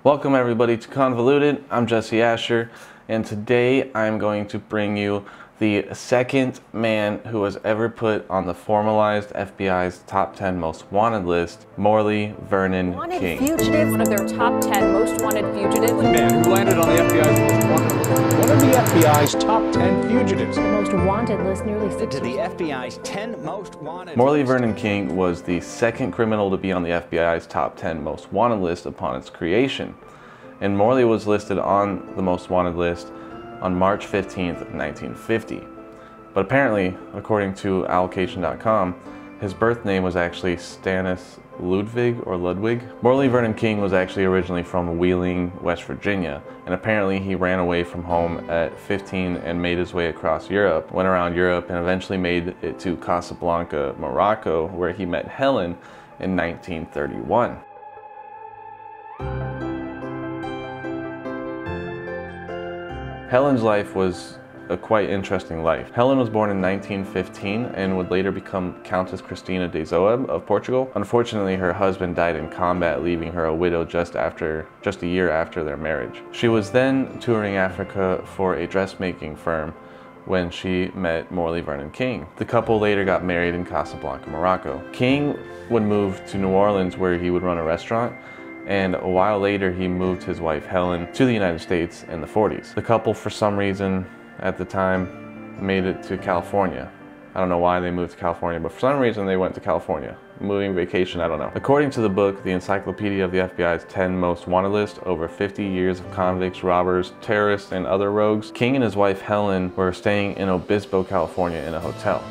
Welcome everybody to Convoluted. I'm Jesse Asher, and today I'm going to bring you the second man who was ever put on the formalized FBI's top 10 most wanted list, Morley Vernon King. Fugitive, one of their top 10 most wanted fugitives. The man who landed on the FBI's most wanted list. One of the FBI's top 10 fugitives. The most wanted list nearly 6 to the FBI's 10 most wanted. Morley Vernon King was the second criminal to be on the FBI's top 10 most wanted list upon its creation. And Morley was listed on the most wanted list on March 15th, 1950. But apparently, according to allocation.com, his birth name was actually Stannis Ludwig. Morley Vernon King was actually originally from Wheeling, West Virginia, and apparently he ran away from home at 15 and made his way across Europe, went around Europe, and eventually made it to Casablanca, Morocco, where he met Helen in 1931. Helen's life was a quite interesting life. Helen was born in 1915 and would later become Countess Cristina de Zoab of Portugal. Unfortunately, her husband died in combat, leaving her a widow just a year after their marriage. She was then touring Africa for a dressmaking firm when she met Morley Vernon King. The couple later got married in Casablanca, Morocco. King would move to New Orleans, where he would run a restaurant, and a while later he moved his wife Helen to the United States in the 40s. The couple, for some reason at the time, made it to California. I don't know why they moved to California, but for some reason they went to California. Moving vacation, I don't know. According to the book, the Encyclopedia of the FBI's 10 most wanted list, over 50 years of convicts, robbers, terrorists, and other rogues, King and his wife Helen were staying in Obispo, California in a hotel.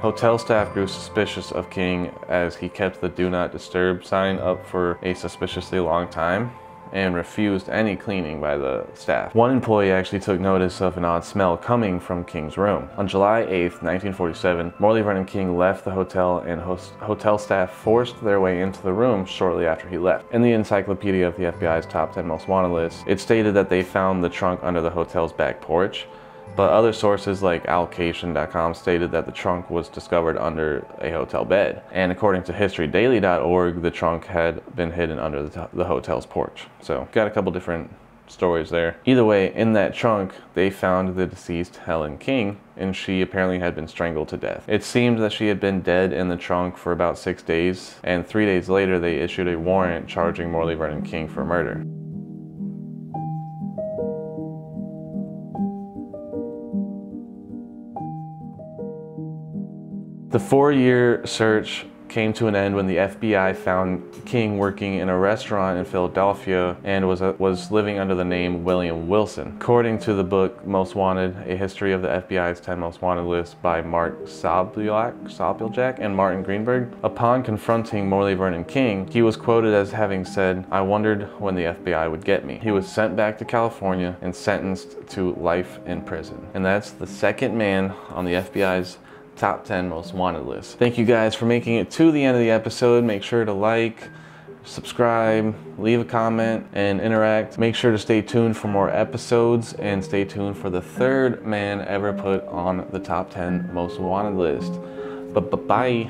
Hotel staff grew suspicious of King as he kept the Do Not Disturb sign up for a suspiciously long time and refused any cleaning by the staff. One employee actually took notice of an odd smell coming from King's room. On July 8th, 1947, Morley Vernon King left the hotel, and hotel staff forced their way into the room shortly after he left. In the Encyclopedia of the FBI's top 10 most wanted list, it stated that they found the trunk under the hotel's back porch, but other sources like allocation.com stated that the trunk was discovered under a hotel bed. And according to historydaily.org, the trunk had been hidden under the hotel's porch. So got a couple different stories there. Either way, in that trunk, they found the deceased Helen King, and she apparently had been strangled to death. It seemed that she had been dead in the trunk for about 6 days, and 3 days later they issued a warrant charging Morley Vernon King for murder. The 4-year search came to an end when the FBI found King working in a restaurant in Philadelphia and was living under the name William Wilson. According to the book Most Wanted, A History of the FBI's 10 Most Wanted list by Mark Sabljak and Martin Greenberg, upon confronting Morley Vernon King, he was quoted as having said, "I wondered when the FBI would get me." He was sent back to California and sentenced to life in prison. And that's the second man on the FBI's top 10 most wanted list. Thank you guys for making it to the end of the episode. Make sure to like, subscribe, leave a comment, and interact. Make sure to stay tuned for more episodes, and stay tuned for the third man ever put on the top 10 most wanted list. Bye.